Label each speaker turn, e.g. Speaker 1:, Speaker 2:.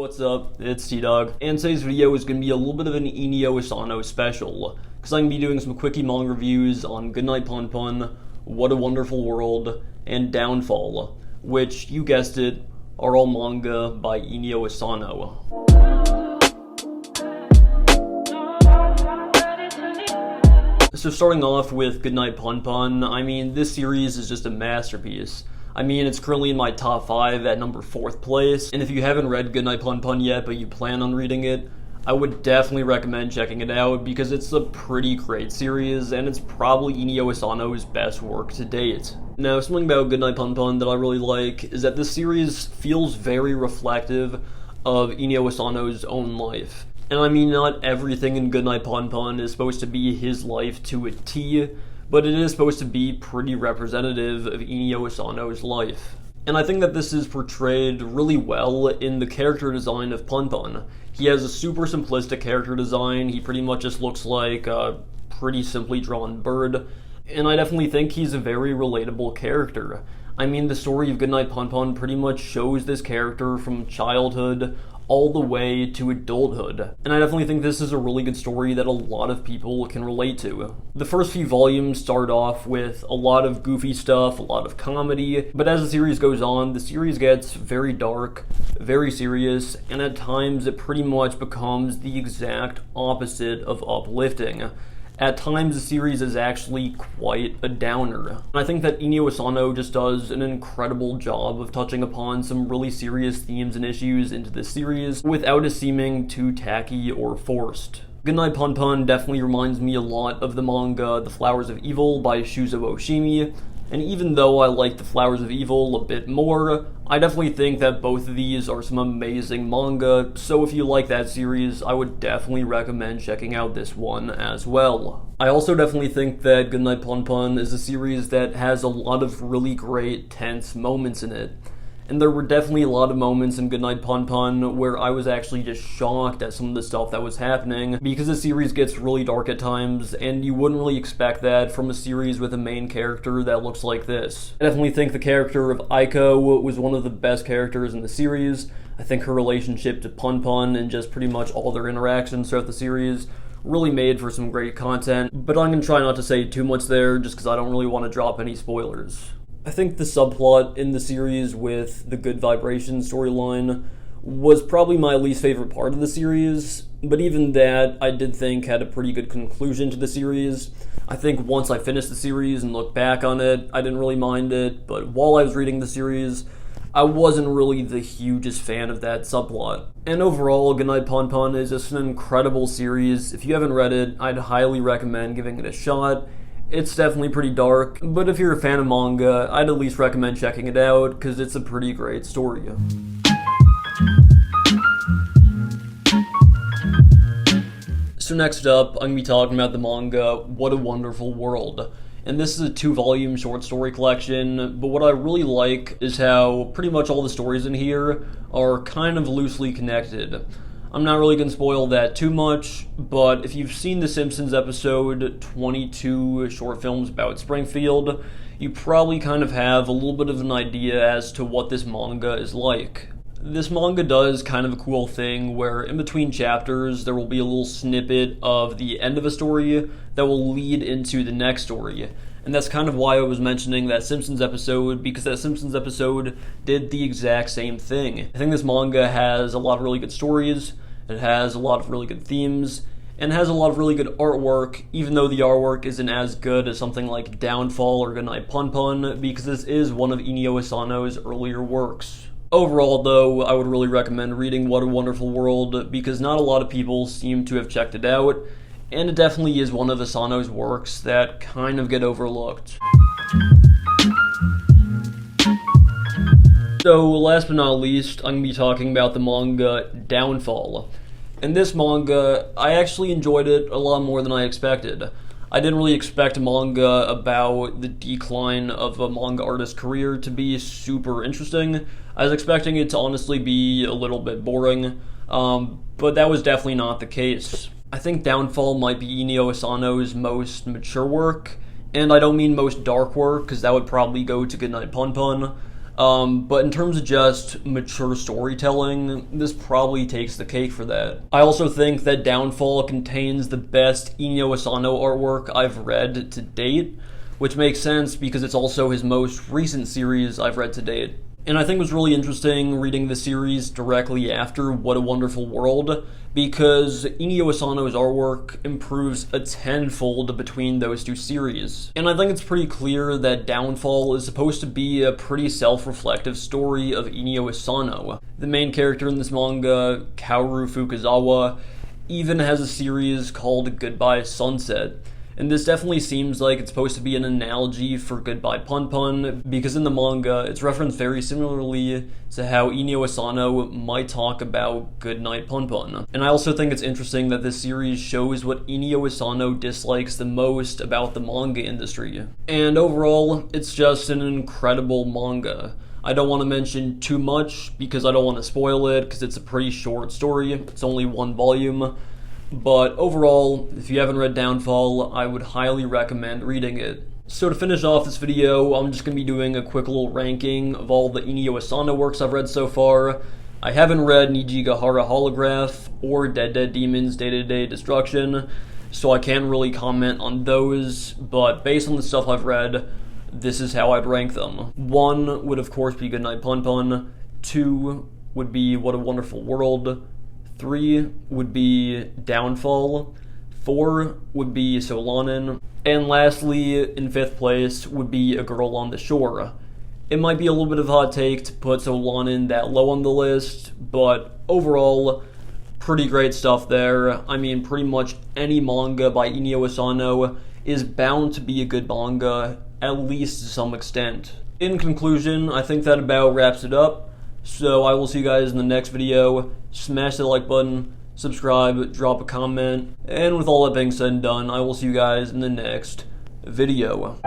Speaker 1: what's up? It's T-Dog, and today's video is going to be a little bit of an Inio Asano special, because I'm going to be doing some Quickie manga reviews on Goodnight Punpun, What a Wonderful World, and Downfall, which, you guessed it, are all manga by Inio Asano. So starting off with Goodnight Punpun, I mean, this series is just a masterpiece. I mean, it's currently in my top 5 at number 4th place, and if you haven't read Goodnight Punpun yet, but you plan on reading it, I would definitely recommend checking it out, because it's a pretty great series, and it's probably Inio Asano's best work to date. Now, something about Goodnight Punpun that I really like is that this series feels very reflective of Inio Asano's own life. And I mean, not everything in Goodnight Punpun is supposed to be his life to a T, but it is supposed to be pretty representative of Inio Asano's life. And I think that this is portrayed really well in the character design of Punpun. He has a super simplistic character design. He pretty much just looks like a pretty simply drawn bird, and I definitely think he's a very relatable character. I mean, the story of Goodnight Punpun pretty much shows this character from childhood all the way to adulthood. And I definitely think this is a really good story that a lot of people can relate to. The first few volumes start off with a lot of goofy stuff, a lot of comedy, but as the series goes on, the series gets very dark, very serious, and at times it pretty much becomes the exact opposite of uplifting. At times, the series is actually quite a downer. And I think that Inio Asano just does an incredible job of touching upon some really serious themes and issues into this series without it seeming too tacky or forced. Goodnight Punpun definitely reminds me a lot of the manga The Flowers of Evil by Shuzo Oshimi, and even though I like The Flowers of Evil a bit more, I definitely think that both of these are some amazing manga, so if you like that series, I would definitely recommend checking out this one as well. I also definitely think that Goodnight Punpun is a series that has a lot of really great tense moments in it. And there were definitely a lot of moments in Goodnight Punpun where I was actually just shocked at some of the stuff that was happening, because the series gets really dark at times, and you wouldn't really expect that from a series with a main character that looks like this. I definitely think the character of Aiko was one of the best characters in the series. I think her relationship to Punpun and just pretty much all their interactions throughout the series really made for some great content, but I'm going to try not to say too much there just because I don't really want to drop any spoilers. I think the subplot in the series with the Good Vibrations storyline was probably my least favorite part of the series, but even that I did think had a pretty good conclusion to the series. I think once I finished the series and looked back on it, I didn't really mind it, but while I was reading the series, I wasn't really the hugest fan of that subplot. And overall, Goodnight Punpun is just an incredible series. If you haven't read it, I'd highly recommend giving it a shot. It's definitely pretty dark, but if you're a fan of manga, I'd at least recommend checking it out, because it's a pretty great story. So next up, I'm going to be talking about the manga What a Wonderful World. And this is a 2-volume short story collection, but what I really like is how pretty much all the stories in here are kind of loosely connected. I'm not really going to spoil that too much, but if you've seen The Simpsons episode 22 short films about Springfield, you probably kind of have a little bit of an idea as to what this manga is like. This manga does kind of a cool thing where in between chapters there will be a little snippet of the end of a story that will lead into the next story. And that's kind of why I was mentioning that Simpsons episode, because that Simpsons episode did the exact same thing. I think this manga has a lot of really good stories, it has a lot of really good themes, and has a lot of really good artwork, even though the artwork isn't as good as something like Downfall or Goodnight Punpun, because this is one of Inio Asano's earlier works. Overall, though, I would really recommend reading What a Wonderful World, because not a lot of people seem to have checked it out, and it definitely is one of Asano's works that kind of get overlooked. So, last but not least, I'm going to be talking about the manga Downfall. And this manga, I actually enjoyed it a lot more than I expected. I didn't really expect a manga about the decline of a manga artist's career to be super interesting. I was expecting it to honestly be a little bit boring, but that was definitely not the case. I think Downfall might be Inio Asano's most mature work, and I don't mean most dark work, because that would probably go to Goodnight Punpun. But in terms of just mature storytelling, this probably takes the cake for that. I also think that Downfall contains the best Inio Asano artwork I've read to date, which makes sense because it's also his most recent series I've read to date. And I think it was really interesting reading the series directly after What a Wonderful World, because Inio Asano's artwork improves a tenfold between those two series. And I think it's pretty clear that Downfall is supposed to be a pretty self-reflective story of Inio Asano. The main character in this manga, Kaoru Fukazawa, even has a series called Goodbye Sunset. And this definitely seems like it's supposed to be an analogy for Goodbye Punpun, because in the manga, it's referenced very similarly to how Inio Asano might talk about Goodnight Punpun. And I also think it's interesting that this series shows what Inio Asano dislikes the most about the manga industry. And overall, it's just an incredible manga. I don't want to mention too much because I don't want to spoil it, because it's a pretty short story. It's only one volume. But overall, if you haven't read Downfall, I would highly recommend reading it. So to finish off this video, I'm just going to be doing a quick little ranking of all the Inio Asano works I've read so far. I haven't read Nijigahara Holograph or Dead Dead Demons Day-to-Day Destruction, so I can't really comment on those, but based on the stuff I've read, this is how I'd rank them. 1 would of course be Goodnight Punpun, 2 would be What a Wonderful World, 3 would be Downfall, 4 would be Solanin, and lastly, in 5th place, would be A Girl on the Shore. It might be a little bit of a hot take to put Solanin that low on the list, but overall, pretty great stuff there. I mean, pretty much any manga by Inio Asano is bound to be a good manga, at least to some extent. In conclusion, I think that about wraps it up. So I will see you guys in the next video. Smash the like button, subscribe, drop a comment, and with all that being said and done, I will see you guys in the next video.